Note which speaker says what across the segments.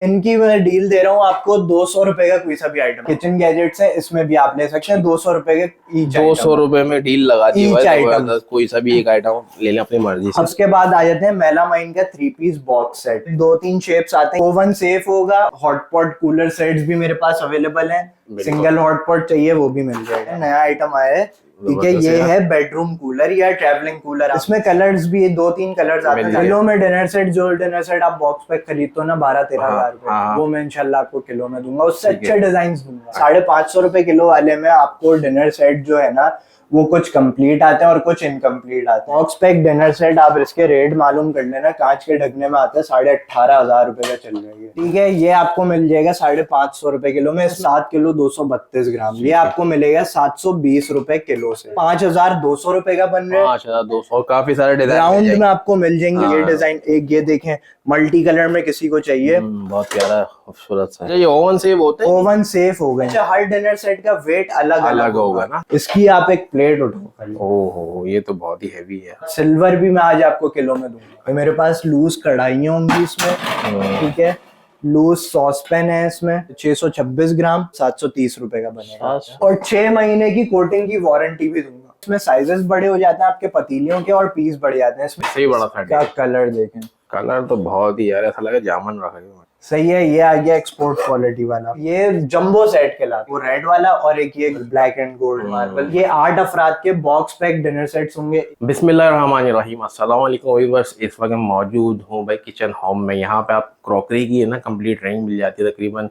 Speaker 1: इनकी मैं डील दे रहा हूँ आपको 200 रुपए का कोई सा भी आइटम। किचन गैजेट्स है, इसमें भी आप ले सकते हैं 200 रुपए के ईच।
Speaker 2: 200 रुपए में डील लगा दी भाई,
Speaker 1: आइटम
Speaker 2: जबरदस्त। कोई सा भी एक आइटम ले लें अपनी मर्जी से।
Speaker 1: उसके बाद आ जाते हैं मेलामाइन का 3 पीस बॉक्स सेट। 2-3 शेप्स आते हैं। ओवन सेफ होगा। हॉटपॉट कूलर सेट्स भी मेरे पास अवेलेबल हैं। सिंगल हॉटपॉट चाहिए वो भी मिल जाएगा। नया आइटम आया है, ठीक है। ये है बेडरूम कूलर या ट्रैवलिंग कूलर। इसमें कलर्स भी 2-3 कलर्स आते हैं। किलो में डिनर सेट, जो डिनर सेट आप बॉक्स पैक खरीदते हो ना 12-13 हजार रुपए, वो मैं इंशाल्लाह आपको किलो में दूंगा। उससे अच्छे डिजाइन दूंगा। 550 रुपए किलो वाले में आपको डिनर सेट जो है ना वो कुछ कंप्लीट आते हैं और कुछ इनकम्प्लीट आते हैं। बॉक्स पैक डिनर सेट आप इसके रेट मालूम कर लेना, कांच के ढकने में आते हैं 18,500 रुपए का चल रही है, ठीक है। ये आपको मिल जाएगा 550 रुपए किलो में। 7 किलो 232 ग्राम। ये आपको मिलेगा 720 रुपए किलो से। 5,200 रुपए का बन रहा है।
Speaker 2: 5,200। काफी सारे डिजाइन
Speaker 1: राउंड में आपको मिल जाएंगे। ये डिजाइन एक ये देखें, मल्टी कलर में किसी को चाहिए,
Speaker 2: बहुत प्यारा खूबसूरत सा। ये ओवन सेफ होते हैं।
Speaker 1: ओवन सेफ हो गए। हर डिनर सेट का वेट अलग अलग
Speaker 2: होगा ना।
Speaker 1: इसकी आप एक प्लेट उठाओ।
Speaker 2: ओहो, ये तो बहुत ही हैवी है।
Speaker 1: सिल्वर भी मैं आज आपको किलो में दूंगा। मेरे पास लूज कढ़ाइयाँ होंगी इसमें, ठीक है। लूज सॉस पैन है इसमें 626 ग्राम, 730 रुपए का बनेगा। और 6 महीने की कोटिंग की वारंटी भी दूंगा। इसमें साइजेस बड़े हो जाते हैं आपके पतीलियों के और पीस बढ़ जाते हैं। इसमें
Speaker 2: सही बड़ा था।
Speaker 1: क्या कलर देखें,
Speaker 2: कलर तो बहुत ही यार ऐसा लगा जामुन रखा है।
Speaker 1: सही है। ये आ गया एक्सपोर्ट क्वालिटी वाला। ये जंबो सेट के ला, वो रेड वाला और एक ये ब्लैक एंड गोल्ड मार्बल। ये 8 अफराद के बॉक्स पैक डिनर सेट्स होंगे।
Speaker 2: बिस्मिल्लाहिर्रहमानिर्रहीम। अस्सलाम वालेकुम व्यूअर्स। इस वक्त मैं मौजूद हूँ भाई किचन होम में। यहाँ पे आप क्रॉकरी की है ना कंप्लीट रेंज मिल जाती है। तकरीबन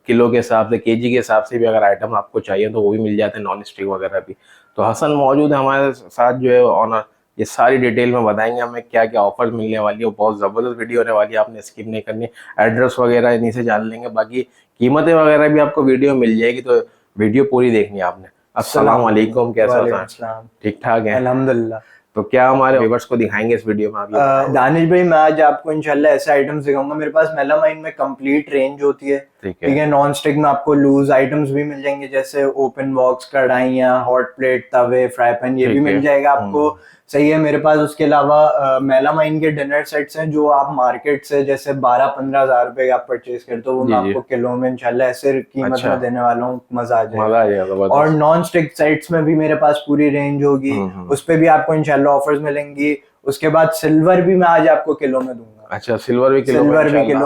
Speaker 2: किलो के हिसाब से, केजी के हिसाब से भी अगर आइटम आपको चाहिए तो वो भी मिल जाते हैं, नॉन स्टिक वगैरह भी। तो हसन मौजूद है हमारे साथ जो है ऑनर। ये सारी डिटेल में बताएंगे हमें क्या क्या ऑफर मिलने वाली है। बहुत ज़बरदस्त वीडियो होने वाली है, आपने स्किप नहीं करनी। एड्रेस वगैरह इन्हीं से जान लेंगे, बाकी कीमतें वगैरह भी आपको वीडियो मिल जाएगी, तो वीडियो पूरी देखनी है आपने। अस्सलाम वालेकुम, कैसा? ठीक ठाक है अल्हम्दुलिल्लाह। तो क्या हमारे व्यूअर्स को दिखाएंगे इस वीडियो में आप?
Speaker 1: दानिश भाई, मैं आज आपको इंशाल्लाह ऐसे आइटम्स दिखाऊंगा। मेरे पास मेलामाइन में कंप्लीट रेंज होती है, ठीक है। नॉन स्टिक में आपको लूज आइटम्स भी मिल जाएंगे, जैसे ओपन बॉक्स कढ़ाइयाँ, हॉट प्लेट, तवे, फ्राई पैन, ये भी मिल जाएगा आपको। सही है। मेरे पास उसके अलावा मेलामाइन के डिनर सेट्स हैं जो आप मार्केट से जैसे 12-15 हजार रुपए का आप परचेज करते हो, वो मैं आपको किलो में इंशाल्लाह ऐसे कीमत में देने वाला हूँ। मजा आ जाएगा। और नॉन स्टिक सेट्स में भी मेरे पास पूरी रेंज होगी, उस पे भी आपको इंशाल्लाह ऑफर्स मिलेंगी। उसके बाद सिल्वर भी मैं आज आपको किलो में दूंगा।
Speaker 2: अच्छा, सिल्वर भी किलो में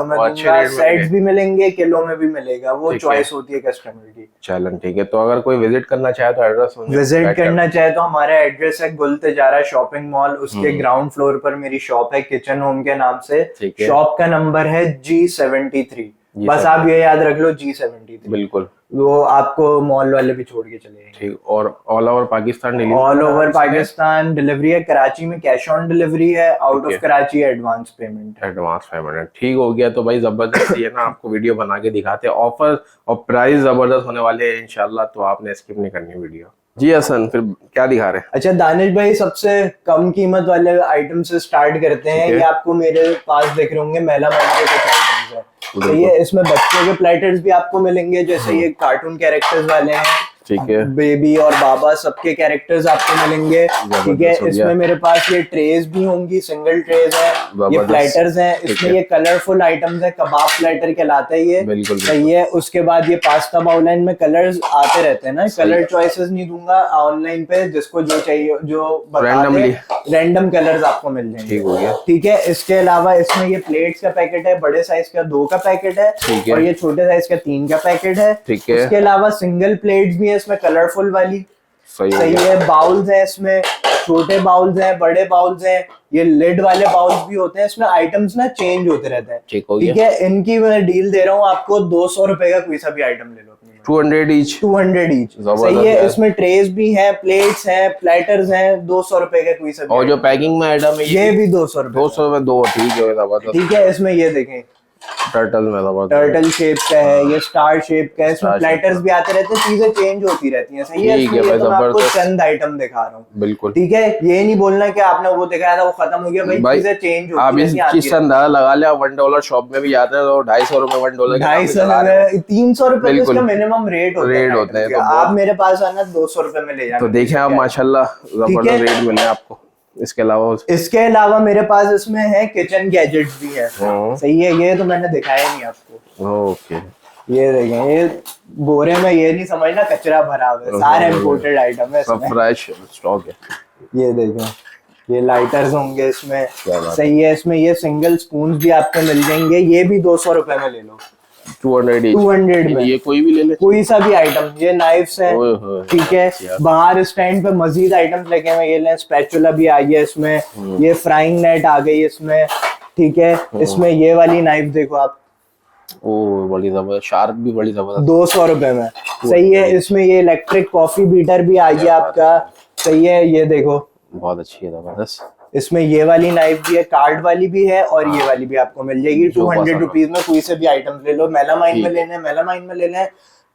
Speaker 1: दूंगा। सेट्स भी मिलेंगे, किलो में भी मिलेगा, वो चॉइस होती है कस्टमर की।
Speaker 2: चलन ठीक है। तो अगर कोई विजिट करना चाहे तो एड्रेस
Speaker 1: विजिट करना चाहे तो हमारा एड्रेस है गुल तिजारा शॉपिंग मॉल, उसके ग्राउंड फ्लोर पर मेरी शॉप है किचन होम के नाम से। शॉप का नंबर है G73। बस आप ये याद रख लो, G73।
Speaker 2: बिल्कुल,
Speaker 1: वो आपको मॉल वाले भी छोड़ के चले।
Speaker 2: ठीक। और all over Pakistan delivery?
Speaker 1: All over Pakistan delivery है। कराची में कैश ऑन डिलीवरी है, out of Karachi advance payment
Speaker 2: है। ठीक हो गया। तो भाई जबरदस्त है ना, आपको वीडियो बना के दिखाते हैं। ऑफर और प्राइस जबरदस्त होने वाले हैं इंशाल्लाह, तो आपने स्किप नहीं करनी वीडियो। जी हसन, फिर क्या दिखा रहे हैं?
Speaker 1: अच्छा दानिश भाई, सबसे कम कीमत वाले आइटम से स्टार्ट करते हैं। ये आपको मेरे पास दिख रहे होंगे मेलामाइन के कुछ आइटम्स है। सही है। इसमें बच्चों के प्लेटर्स भी आपको मिलेंगे, जैसे ये कार्टून कैरेक्टर्स वाले हैं, ठीक है। बेबी और बाबा सबके कैरेक्टर्स आपको मिलेंगे, ठीक है। इसमें मेरे पास ये ट्रेज भी होंगी, सिंगल ट्रेज है, ये प्लेटर्स हैं। इसमें ये कलरफुल आइटम्स है, कबाब प्लेटर कहलाता है ये। सही है। उसके बाद ये पास्ता बाउल है, इनमें कलर्स आते रहते हैं ना। कलर चॉइसेस नहीं दूंगा ऑनलाइन पे, जिसको जो चाहिए जो रैंडम कलर्स आपको मिल जाएंगे, ठीक है। इसके अलावा इसमें ये प्लेट्स का पैकेट है, बड़े साइज का 2 का पैकेट है, और ये छोटे साइज का 3 का पैकेट है। इसके अलावा सिंगल प्लेट्स भी है इसमें, कलरफुल वाली। सही है। बाउल्स है इसमें, छोटे बाउल्स हैं, बड़े बाउल्स हैं, ये लिड वाले बाउल्स भी होते हैं। इसमें आइटम्स ना चेंज होते रहते हैं, ठीक है। इनकी मैं डील दे रहा हूँ आपको 200 रुपए का कोई सा भी आइटम ले लो,
Speaker 2: 200 ईच।
Speaker 1: 200 ईच। सही है। इसमें ट्रेस भी हैं, प्लेट्स हैं, प्लेटर्स हैं, 200 रुपए का कोई सा भी।
Speaker 2: और जो पैकिंग में आइटम है
Speaker 1: ये भी 200 रुपए।
Speaker 2: 200 में 2,
Speaker 1: ठीक है। इसमें ये देखें, टर्टल शेप का है, ये स्टार शेप का है। इसमें प्लेटर्स भी आते रहते हैं, चीजें चेंज होती रहती हैं। सही है। तो मैं आपको चंद आइटम दिखा रहा हूँ, बिल्कुल, ठीक है। ये नहीं बोलना कि आपने वो दिखाया था वो खत्म हो गया, भाई चीजें चेंज होती हैं।
Speaker 2: आप इस चीज से अंदाजा लगा लिया, $1 शॉप में भी जाते हैं तो 250 रुपए, $1
Speaker 1: 250 300 रुपए इसका मिनिमम रेट होता है। आप मेरे पास आना 200 रुपए में ले जाना।
Speaker 2: तो देखें आप माशाल्लाह जबरदस्त रेट मिले आपको। इसके अलावा
Speaker 1: मेरे पास इसमें है किचन गैजेट्स भी है। सही है, ये तो मैंने दिखाया नहीं आपको।
Speaker 2: ओके,
Speaker 1: ये देखें, ये बोरे में ये नहीं समझना कचरा भरा हुआ है, सारे इंपोर्टेड आइटम है,
Speaker 2: सब फ्रेश स्टॉक है।
Speaker 1: ये देखें, ये लाइटर्स होंगे इसमें। सही है, इसमें ये सिंगल स्पून भी आपको मिल जाएंगे, ये भी 200 रुपए में ले लो। 200 में
Speaker 2: ये कोई भी ले ले,
Speaker 1: कोई सा भी आइटम। ये नाइफ्स है, ठीक है। बाहर स्टैंड पे मजीद आइटम्स लेके हैं, ये लें, स्पैचुला भी आई है इसमें, ये फ्राइंग नेट आ गई इसमें, ठीक है। इसमें ये वाली नाइफ देखो आप,
Speaker 2: ओ बड़ी जबरदस्त, शार्प भी बड़ी जबरदस्त,
Speaker 1: 200 रुपए में। सही है, इसमें ये इलेक्ट्रिक कॉफी बीटर भी आ गया आपका। सही है, ये देखो
Speaker 2: बहुत अच्छी है, जबरदस्त।
Speaker 1: इसमें ये वाली नाइफ भी है, कार्ड वाली भी है, और ये वाली भी आपको मिल जाएगी 200 रुपीज में। कोई से भी आइटम ले लो, मेलामाइन में लेने मेलामाइन में ले लें,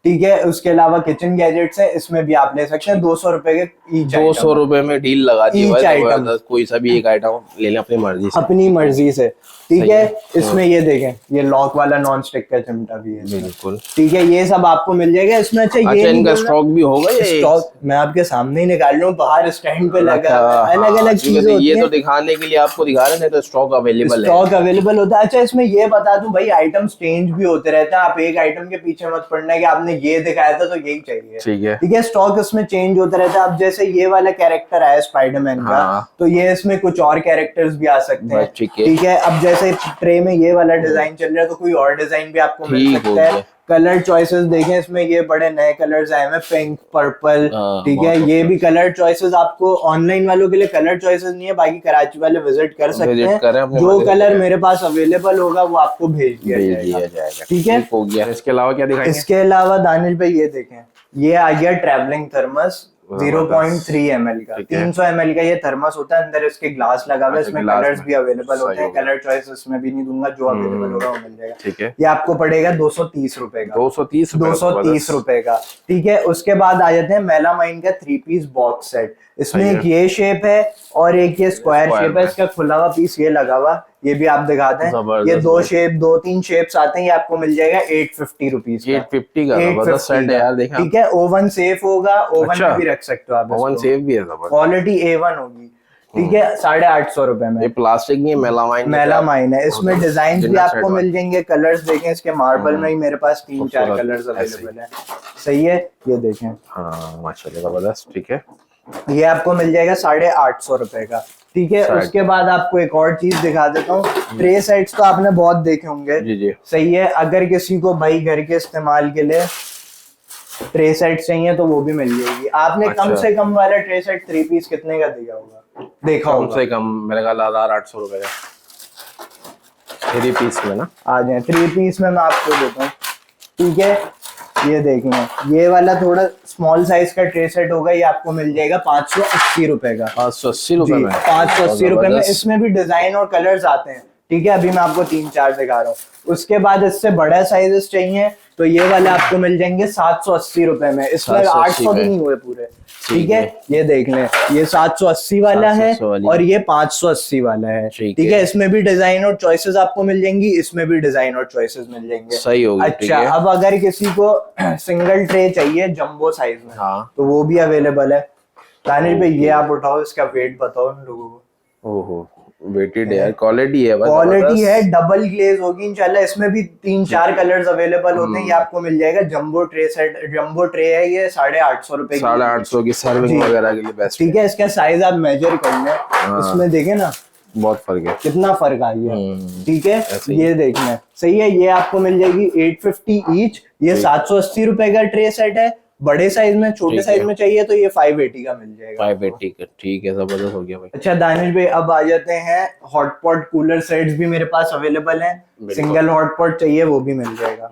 Speaker 1: ठीक है। उसके अलावा किचन गैजेट्स है, इसमें भी आप ले सकते हैं 200 रुपए के ईच।
Speaker 2: 200 रुपए में डील लगा दी भाई, कोई सा भी एक आइटम ले लें अपनी मर्जी से,
Speaker 1: अपनी मर्जी से, ठीक है। इसमें ये देखें, ये लॉक वाला नॉन स्टिक का चिमटा भी है,
Speaker 2: बिल्कुल,
Speaker 1: ठीक है। ये सब आपको मिल जाएगा इसमें। अच्छा, ये
Speaker 2: इनका स्टॉक भी होगा? ये
Speaker 1: स्टॉक मैं आपके सामने ही निकाल रहा हूँ, बाहर स्टैंड पे लगा अलग अलग चीजें।
Speaker 2: ये तो दिखाने के लिए आपको दिखा रहे हैं, तो स्टॉक अवेलेबल है,
Speaker 1: स्टॉक अवेलेबल होता है। अच्छा, इसमें ये बता दूं भाई, आइटम्स चेंज भी होते रहते हैं, आप एक आइटम के पीछे मत पड़ना है कि आपने ये दिखाया था तो यही चाहिए,
Speaker 2: ठीक है,
Speaker 1: ठीक है। स्टॉक इसमें चेंज होता रहता है। अब जैसे ये वाला कैरेक्टर आया स्पाइडरमैन का, तो ये इसमें कुछ और कैरेक्टर्स भी आ सकते हैं, ठीक है। अब जैसे ट्रे में ये वाला डिजाइन चल रहा है, तो कोई और डिजाइन भी आपको मिल सकता है। कलर चॉइसेस देखें, इसमें ये बड़े नए कलर्स आए हैं, पिंक, पर्पल, ठीक है। ये भी कलर चॉइसेस आपको, ऑनलाइन वालों के लिए कलर चॉइसेस नहीं है, बाकी कराची वाले विजिट कर सकते हैं। जो कलर मेरे पास अवेलेबल होगा वो आपको भेज दिया जाएगा, ठीक है।
Speaker 2: हो गया। इसके अलावा क्या दिखाएंगे?
Speaker 1: इसके अलावा दानिश भाई ये देखें, ये आ गया ट्रैवलिंग थर्मस 0.3 ml का, 300 ml का ये थर्मस होता है। अंदर इसके ग्लास लगा हुआ है, इसमें कलर्स भी अवेलेबल होते हैं। कलर चॉइस इसमें भी नहीं दूंगा, जो अवेलेबल होगा वो मिल जाएगा, ठीक है। ये आपको पड़ेगा 230 रुपए का, 230 रुपए का, ठीक है। उसके बाद आ जाते हैं मेलामाइन का 3 पीस बॉक्स सेट। इसमें एक ये शेप है और एक ये स्क्वायर शेप है, इसका खुला हुआ पीस ये लगा हुआ, ये भी आप दिखाते हैं। ये 2-3 शेप्स आते हैं, ये आपको मिल जाएगा 850 रुपीज का,
Speaker 2: 850 का जबरदस्त सेट है यार, देखा,
Speaker 1: ठीक है। ओवन सेफ होगा, ओवन में भी रख सकते हो आप,
Speaker 2: ओवन सेफ भी है,
Speaker 1: क्वालिटी A1 होगी, ठीक है। 850 रुपए में।
Speaker 2: ये प्लास्टिक नहीं है, मेलामाइन
Speaker 1: है। इसमें डिजाइन भी आपको मिल जाएंगे। कलर्स देखें, इसके मार्बल में ही मेरे पास 3-4 कलर्स अवेलेबल है। सही है, ये देखें,
Speaker 2: हाँ माशाल्लाह जबरदस्त, ठीक है।
Speaker 1: ये आपको मिल जाएगा 850 रुपए का, ठीक है। उसके बाद आपको एक और चीज दिखा देता हूँ। ट्रे सेट्स तो आपने बहुत देखे होंगे,
Speaker 2: जी। सही
Speaker 1: है, अगर किसी को भाई घर के इस्तेमाल के लिए ट्रे सेट चाहिए तो वो भी मिल जाएगी। आपने कम से कम वाला ट्रे सेट 3 पीस कितने का दिया होगा, देखा होगा?
Speaker 2: कम से कम मेरे ख्याल 1800 रुपए का 3 पीस में ना
Speaker 1: आ जाए। 3 पीस में मैं आपको देता हूँ, ठीक है। ये देखना, ये वाला थोड़ा स्मॉल साइज का ट्रे सेट होगा, ये आपको मिल जाएगा 580 रुपए का,
Speaker 2: 580 रुपए में,
Speaker 1: 580 रुपए में। इसमें भी डिजाइन और कलर्स आते हैं, ठीक है। अभी मैं आपको 3-4 दिखा रहा हूँ। उसके बाद इससे बड़ा साइजेस चाहिए तो ये वाले आपको मिल जाएंगे 780 रुपए में। इसमें 800 भी नहीं हुए पूरे, ठीक है। ये देख लें, ये 780 वाला है और ये 580 वाला है, ठीक है। इसमें भी डिजाइन और चॉइसेस आपको मिल जाएंगी, इसमें भी डिजाइन और चॉइसेस मिल जाएंगे,
Speaker 2: सही होगा।
Speaker 1: अच्छा, अब अगर किसी को सिंगल ट्रे चाहिए जंबो साइज में, तो वो भी अवेलेबल है। तानिश भाई ये आप उठाओ, इसका वेट बताओ उन लोगों को।
Speaker 2: ओहो, वेटेड है, क्वालिटी है,
Speaker 1: क्वालिटी है, डबल ग्लेज होगी इंशाल्लाह। इसमें भी 3-4 कलर्स अवेलेबल होते हैं। ये आपको मिल जाएगा jumbo tray set, jumbo tray है ये 850 रुपए,
Speaker 2: 850 की सर्विंग वगैरह के लिए बेस्ट,
Speaker 1: ठीक है। इसका साइज आप मेजर कर लें, इसमें देखें ना
Speaker 2: बहुत फर्क है,
Speaker 1: कितना फर्क आ गया, ठीक है। ये देखना, सही है। ये आपको मिल जाएगी 850 ईच। ये 780 रुपए का ट्रे सेट है। बड़े साइज में, छोटे साइज में चाहिए तो ये 580 का मिल जाएगा,
Speaker 2: 580 का, ठीक है, जबरदस्त हो गया भाई।
Speaker 1: अच्छा दानिश भाई, अब आ जाते हैं हॉटपॉट कूलर सेट्स भी मेरे पास अवेलेबल हैं। सिंगल हॉटपॉट चाहिए वो भी मिल जाएगा,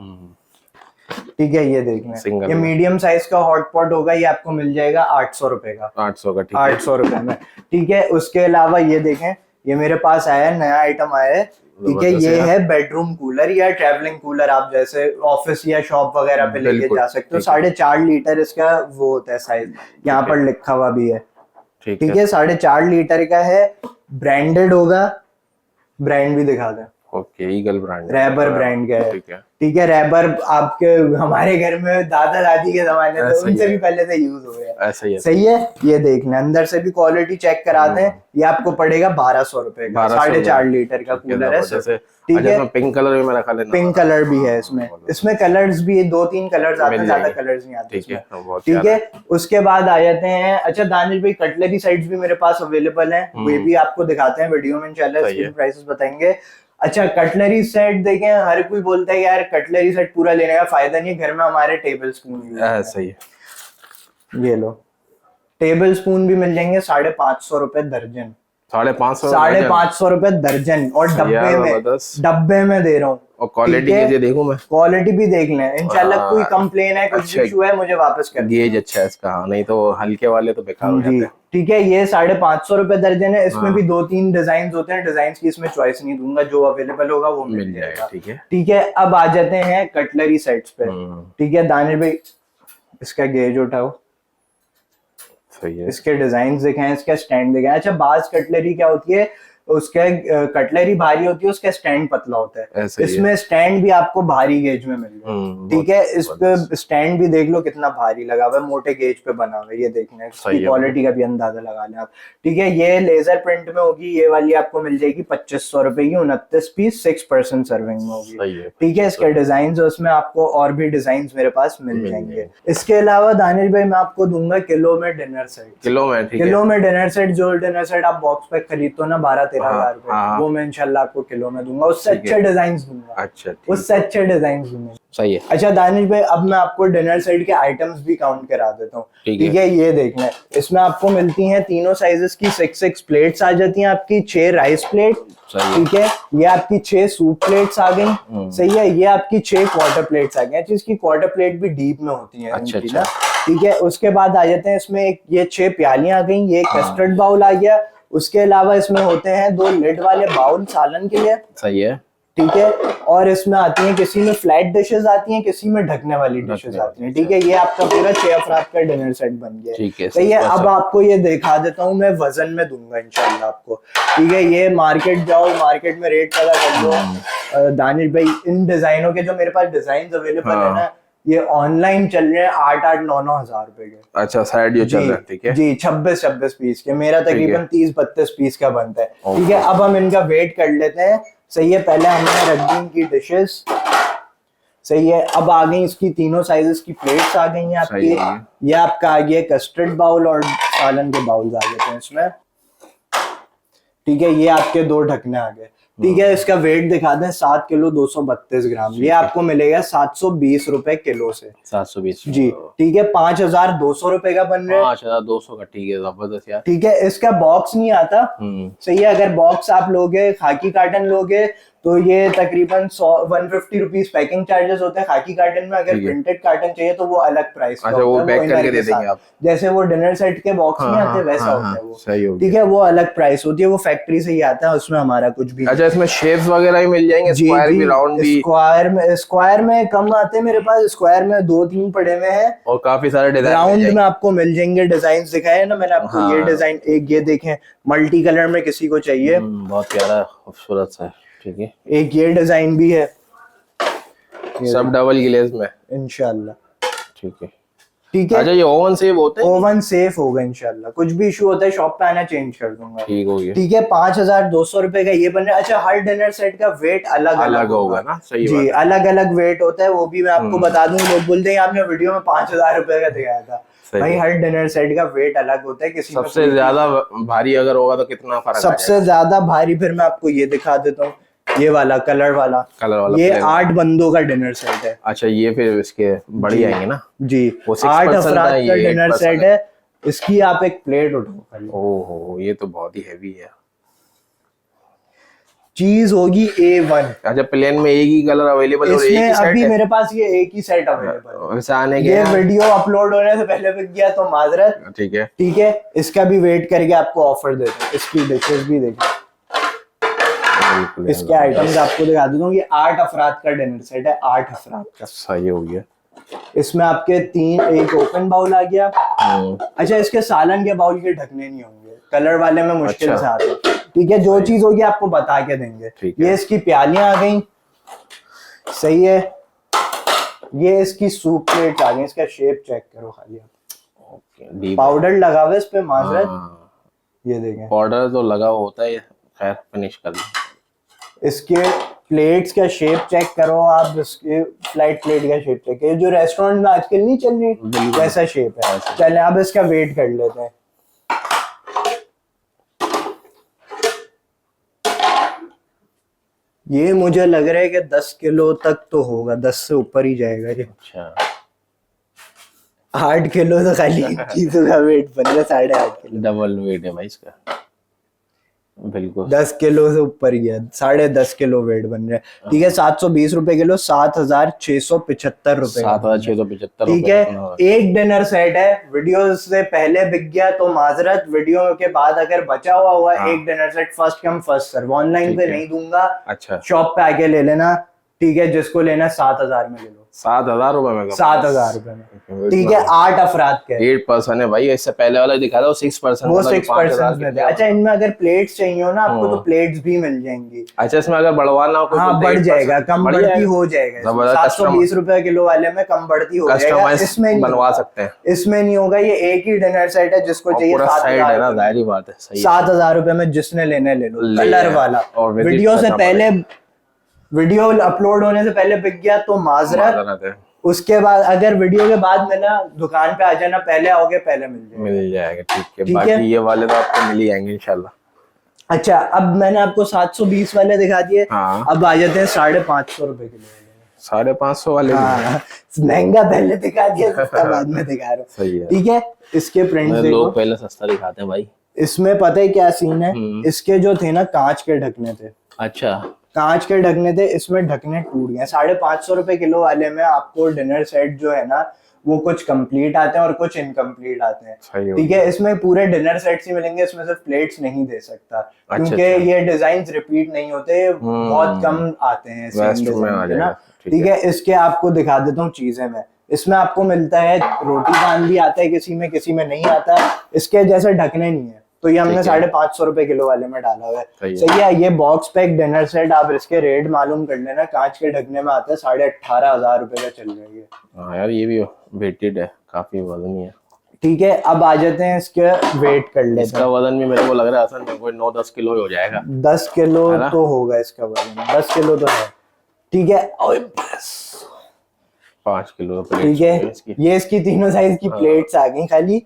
Speaker 1: ठीक है। ये देखना, ये मीडियम साइज का हॉटपॉट होगा, ये आपको मिल जाएगा 800 रुपए का,
Speaker 2: 800 का, ठीक है, 800
Speaker 1: रुपए में, ठीक है। उसके अलावा ये देखें, ये मेरे पास आया है, नया आइटम आया है, ठीक है। ये है बेडरूम कूलर या ट्रैवलिंग कूलर, आप जैसे ऑफिस या शॉप वगैरह पे लेके जा सकते हो। 4.5 लीटर इसका वो होता है साइज, यहाँ पर लिखा हुआ भी है, ठीक है। 4.5 लीटर का है, ब्रांडेड होगा, ब्रांड भी दिखा दें।
Speaker 2: ओके, ईगल ब्रांड,
Speaker 1: रैबर ब्रांड का है।
Speaker 2: ठीक है।
Speaker 1: ठीक है, रैबर आपके हमारे घर में दादा दादी के जमाने से
Speaker 2: ऐसा ही
Speaker 1: उनसे
Speaker 2: है।
Speaker 1: भी पहले से यूज हो गया।
Speaker 2: ऐसा ही है।
Speaker 1: सही है, ये देख लें, अंदर से भी क्वालिटी चेक कराते हैं। ये आपको पड़ेगा 1200 रुपए का, 4.5 लीटर का कूलर है सर। ठीक है,
Speaker 2: पिंक कलर भी मेरा ख्याल है,
Speaker 1: पिंक कलर भी है इसमें। इसमें कलर्स भी 2-3 कलर्स आते हैं, ज्यादा कलर्स नहीं आते।
Speaker 2: ठीक है, बहुत
Speaker 1: ठीक है, उसके बाद आ जाते हैं। अच्छा दानिश भाई, कटलरी सेट्स भी मेरे पास अवेलेबल हैं, वे भी आपको दिखाते हैं वीडियो में इंशाल्लाह, इसके प्राइसेस बताएंगे। अच्छा, कटलरी सेट देखें, हर कोई बोलता है यार कटलरी सेट पूरा लेने का फायदा नहीं है, घर में हमारे टेबल स्पून भी है।
Speaker 2: सही है,
Speaker 1: ये लो, टेबल स्पून भी मिल जाएंगे 550 रुपए दर्जन। 550 रुपए दर्जन, और डब्बे में दे रहा हूँ।
Speaker 2: और क्वालिटी कैसी देखूं मैं?
Speaker 1: क्वालिटी भी देख लें इंशाल्लाह। कोई कंप्लेन है, कुछ इशू है, मुझे वापस कर।
Speaker 2: गेज अच्छा है इसका, नहीं तो हल्के वाले तो बेकार हो जाते हैं।
Speaker 1: ठीक है, ये 550 रुपए दर्जन है। इसमें भी 2-3 डिजाइन होते हैं, डिजाइन की इसमें चॉइस नहीं दूंगा, जो अवेलेबल होगा वो मिल जाएगा।
Speaker 2: ठीक है,
Speaker 1: ठीक है, अब आ जाते हैं कटलरी सेट्स पे। ठीक है दानिश भाई, इसका गेज उठाओ।
Speaker 2: सही है,
Speaker 1: इसके डिजाइन दिखाएं, इसका स्टैंड दिखाएं। अच्छा, बाज कटलरी क्या होती है, उसके कटलरी भारी होती है, उसका स्टैंड पतला होता है। इसमें स्टैंड भी आपको भारी गेज में मिल गया। ठीक है, इस पे स्टैंड भी देख लो कितना भारी लगा हुआ है, मोटे गेज पे बना हुआ है। ये देखना, इसकी क्वालिटी का भी अंदाजा लगा लें आप। ठीक है, ये लेजर प्रिंट में होगी, ये वाली आपको मिल जाएगी 2500 रुपए की, 29 पीस, 6% सर्विंग में होगी। ठीक है, इसके डिजाइन उसमें आपको और भी डिजाइन मेरे पास मिल जाएंगे। इसके अलावा दानिश भाई, मैं आपको दूंगा किलो में डिनर सेट।
Speaker 2: किलो में
Speaker 1: डिनर सेट, जो डिनर सेट आप बॉक्स पैक खरीदते हो ना 12-13 हजार रुपए, वो मैं इंशाल्लाह आपको किलो में दूंगा। उससे अच्छे डिजाइन दूंगा। अच्छा, उससे अच्छे डिजाइन दूंगा। सही है। अच्छा दानिश भाई, अब मैं आपको डिनर सेट के आइटम्स भी काउंट करा देता हूँ। ठीक है, ये देखना, इसमें आपको मिलती हैं तीनों साइजेस की 6 प्लेट्स आ जाती हैं आपकी, 6 राइस प्लेट। ठीक है, ये आपकी 6 सूप प्लेट्स आ गई। सही है, ये आपकी 6 क्वार्टर प्लेट्स आ गई। इसकी क्वार्टर प्लेट भी डीप में होती है। अच्छा। ठीक है, उसके बाद आ जाते हैं इसमें ये 6 प्यालियां आ गई, ये कस्टर्ड बाउल आ गया। उसके अलावा इसमें होते हैं 2 लिड वाले बाउल सालन के लिए। सही है। ठीक है, और इसमें आती हैं, किसी में फ्लैट डिशेस आती हैं, किसी में ढकने वाली डिशेस आती हैं। ठीक है, ये आपका पूरा 6 अफराद का डिनर सेट बन गया। ठीक है, सही है। अब आपको ये दिखा देता हूँ, मैं वजन में दूंगा इंशाल्लाह आपको। ठीक है, ये मार्केट जाओ, मार्केट में रेट पता कर लो। दानिश भाई, इन डिजाइनों के जो मेरे पास डिजाइन अवेलेबल है ना, ये ऑनलाइन चल रहे हैं 8-9 हजार रुपए के। अच्छा, साइड चल रहा है। ठीक है जी, 26 पीस के, मेरा तकरीबन 30-32 पीस का बनता है। ठीक है, अब हम इनका वेट कर लेते हैं। सही है, पहले हमने रख दी इनकी डिशेस। सही है, अब आ गई इसकी तीनों साइजेस की प्लेट्स आ गई हैं आपकी। ये आपका आ गया कस्टर्ड बाउल और सालन के बाउल्स आ गए थे इसमें। ठीक है, ये आपके 2 ढकने आ गए। ठीक है, इसका वेट दिखा दें, 7 किलो 232 ग्राम। ये आपको मिलेगा 720 रुपए किलो से। 720 जी। ठीक है, 5200 रुपए का बन रहा है। 5200 का। ठीक है, जबरदस्त यार। ठीक है, इसका बॉक्स नहीं आता। सही है, अगर बॉक्स आप लोगे, खाकी कार्टन लोगे, तो ये तकरीबन 150 रुपीज पैकिंग चार्जेस होते हैं खाकी कार्टन में। अगर प्रिंटेड कार्टन चाहिए तो वो अलग प्राइस का होता है, वो पैक करके दे देंगे आप। जैसे वो डिनर सेट के बॉक्स में आते हैं वैसा होता है वो। ठीक है, वो अलग प्राइस होती है, वो फैक्ट्री से ही आता है, उसमें हमारा कुछ भी। अच्छा, इसमें शेप्स वगैरह भी मिल जाएंगे, स्क्वायर भी, राउंड भी। स्क्वायर में कम आते हैं मेरे पास, स्क्वायर में 2-3 पड़े हुए हैं, और काफी सारे डिजाइन राउंड में आपको मिल जाएंगे। डिजाइन दिखाए ना मैंने आपको, ये डिजाइन एक ये देखें, मल्टी कलर में किसी को चाहिए, बहुत प्यारा खूबसूरत सा। ठीक है, एक ये डिजाइन भी है, सब डबल ग्लेज में इंशाल्लाह। ठीक है। ठीक है। अच्छा, ये ओवन सेफ होता है? ओवन सेफ होगा इंशाल्लाह, कुछ भी इशू होता है शॉप पे आना, चेंज कर दूंगा। ठीक हो गया। ठीक है, 5200 रुपए का ये बन रहा है। अच्छा, हर डिनर सेट का वेट अलग अलग होगा ना? सही जी, अलग अलग वेट होता है, वो भी मैं आपको बता दूं। लोग बोलते हैं आपने वीडियो में 5000 रुपए का दिखाया था, भाई हर डिनर सेट का वेट अलग होता है। किसी सबसे ज्यादा भारी अगर होगा तो कितना फर्क? सबसे ज्यादा भारी फिर मैं आपको ये दिखा देता हूँ, ये वाला कलर वाला ये 8 बंदों का डिनर सेट है। अच्छा, ये फिर इसके बड़ी आएंगे ना जी, 8 अफराद का डिनर सेट है। इसकी आप एक प्लेट उठाओ। ओहो, ये तो बहुत ही हैवी है। चीज होगी A1। अच्छा, प्लेन में एक ही कलर अवेलेबल है इसमें? अभी मेरे पास ये एक ही सेट अवेलेबल है। ये वीडियो अपलोड होने से पहले पिक किया तो माजरत। ठीक है। ठीक है, इसका भी वेट करके आपको ऑफर देते हैं। इसकी डिशेस भी देखिए, इसके आइटम्स आपको दिखा देता हूँ। ये 8 अफराद का डिनर सेट है, 8 अफराद का। सही हो गया। इसमें आपके एक ओपन बाउल आ गया। अच्छा, इसके सालन के बाउल के ढकने नहीं होंगे, कलर वाले में मुश्किल से आते हैं। ठीक है, जो चीज होगी आपको बता के देंगे। ये इसकी प्यालियां आ गई, सही है। ये इसकी सूप प्लेट आ गई, इसका शेप चेक करो खाली आप।
Speaker 2: ओके,
Speaker 1: पाउडर लगा हुआ है इस पे माजरत, ये देखें
Speaker 2: पाउडर तो लगा हुआ होता है, खैर फिनिश कर लो।
Speaker 1: इसके प्लेट्स का शेप चेक करो आप, इसके फ्लाइट प्लेट का शेप चेक करो, जो रेस्टोरेंट में आजकल नहीं चल रही वैसा शेप है। चलें अब इसका वेट कर लेते हैं। ये मुझे लग रहा है कि 10 किलो तक तो होगा, 10 से ऊपर ही जाएगा ये।
Speaker 2: अच्छा,
Speaker 1: 8 किलो तो खाली चीजों का वेट बन रहा है, 8.5 किलो।
Speaker 2: डबल वेट है भाई इसका, बिल्कुल
Speaker 1: 10 किलो से ऊपर ही है, 10.5 किलो वेट बन रहा है। ठीक है, 720 रुपए किलो, 7,675 रुपए,
Speaker 2: 7,675।
Speaker 1: ठीक है। एक डिनर सेट है, वीडियो से पहले बिक गया तो माजरत, वीडियो के बाद अगर बचा हुआ एक dinner set first come first serve, online पे नहीं दूंगा।
Speaker 2: अच्छा,
Speaker 1: शॉप पे आके ले लेना, ठीक है। जिसको लेना 7,000 में ले लो,
Speaker 2: 7,000 रुपए में,
Speaker 1: 7,000 रुपए में, ठीक है। 8 अफराद के
Speaker 2: 8% है भाई, इससे पहले वाला दिखा था 6%,
Speaker 1: वो 6% में थे। अच्छा, इनमें अगर प्लेट्स चाहिए हो ना आपको तो प्लेट्स भी मिल जाएंगी।
Speaker 2: अच्छा, इसमें अगर बढ़वाना हो
Speaker 1: हाँ, बढ़ जाएगा, कम बढ़ती हो जाएगा। 720 रुपए किलो वाले में कम बढ़ती हो जाएगा, इसमें
Speaker 2: बनवा सकते हैं,
Speaker 1: इसमें नहीं होगा। ये एक ही डिनर सेट है, जिसको चाहिए
Speaker 2: 7,000
Speaker 1: रुपए में, जिसने लेना ले लो, कलर वाला। वीडियो से पहले, वीडियो अपलोड होने से पहले बिक गया तो माजरत। उसके बाद अगर वीडियो के बाद में ना दुकान पे आ जाना, पहले आओगे पहले मिल जाएगा।
Speaker 2: ठीक है, बाकी ये वाले तो आपको मिल ही जाएंगे इंशाल्लाह।
Speaker 1: अच्छा, अब मैंने आपको 720 वाले दिखा दिए।
Speaker 2: हाँ।
Speaker 1: अब आ जाते हैं 550 रुपए किलो वाले।
Speaker 2: 550 वाले?
Speaker 1: हाँ, महंगा पहले दिखा दिया, सस्ता बाद में दिखा रहा हूँ।
Speaker 2: सही है,
Speaker 1: ठीक है। इसके प्रिंट
Speaker 2: लोग पहले सस्ता दिखाते हैं भाई।
Speaker 1: इसमें पता है क्या सीन है, इसके जो थे ना कांच के ढकने थे।
Speaker 2: अच्छा,
Speaker 1: कांच के ढकने थे, इसमें ढकने टूट गए। 550 रुपए किलो वाले में आपको डिनर सेट जो है ना, वो कुछ कंप्लीट आते हैं और कुछ इनकम्प्लीट आते हैं। ठीक है, इसमें पूरे डिनर सेट्स ही मिलेंगे, इसमें सिर्फ प्लेट्स नहीं दे सकता, क्योंकि ये डिजाइन रिपीट नहीं होते, बहुत कम आते हैं ना। ठीक है, इसके आपको दिखा देता हूँ चीजें मैं। इसमें आपको मिलता है रोटी कान भी आता है, किसी में नहीं आता। इसके जैसे ढकने नहीं है, तो ये हमने 550 रुपए किलो वाले में डाला हुआ है। सही है। ये बॉक्स पैक डिनर सेट, आप इसके रेट मालूम कर लेना, कांच के ढकने में आता है 18,500 रुपए का चल रहा है।
Speaker 2: हाँ यार, ये भी वेटेड है, काफी वजनी है।
Speaker 1: ठीक है, अब आ जाते हैं इसके वेट कर लेते हैं।
Speaker 2: इसका वजन भी मेरे को लग रहा है असल में कोई 9-10 किलो हो जाएगा।
Speaker 1: 10 किलो तो होगा इसका वजन, 10 किलो तो है। ठीक है, और बस
Speaker 2: 5 किलो।
Speaker 1: ठीक है, ये इसकी तीनों साइज की प्लेट्स आ गई खाली।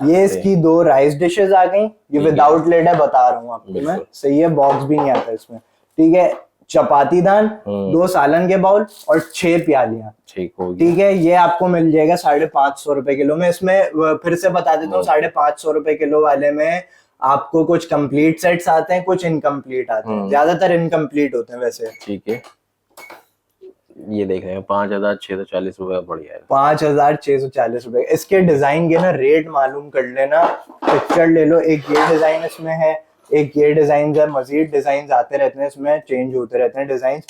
Speaker 1: ये इसकी 2 राइस डिशेस आ गई, ये विदाउट लेड है, बता रहा हूँ आपको मैं। सही है, बॉक्स भी नहीं आता इसमें। ठीक है, चपाती दान, 2 सालन के बाउल और 6 प्यालियां। ठीक है, ये आपको मिल जाएगा 550 रुपए किलो में। इसमें फिर से बता देता हूँ, 550 रुपए किलो वाले में आपको कुछ कंप्लीट सेट्स आते हैं, कुछ इनकम्प्लीट आते हैं, ज्यादातर इनकम्प्लीट होते हैं वैसे।
Speaker 2: ठीक है, ये देख रहे हैं 5,640 रुपए बढ़िया है।
Speaker 1: 5,640 रुपए। इसके डिजाइन के ना रेट मालूम कर लेना, पिक्चर ले लो। एक ये डिजाइन इसमें है, एक ये डिजाइन है, मजीद डिजाइन आते रहते हैं इसमें, चेंज होते रहते हैं डिजाइन।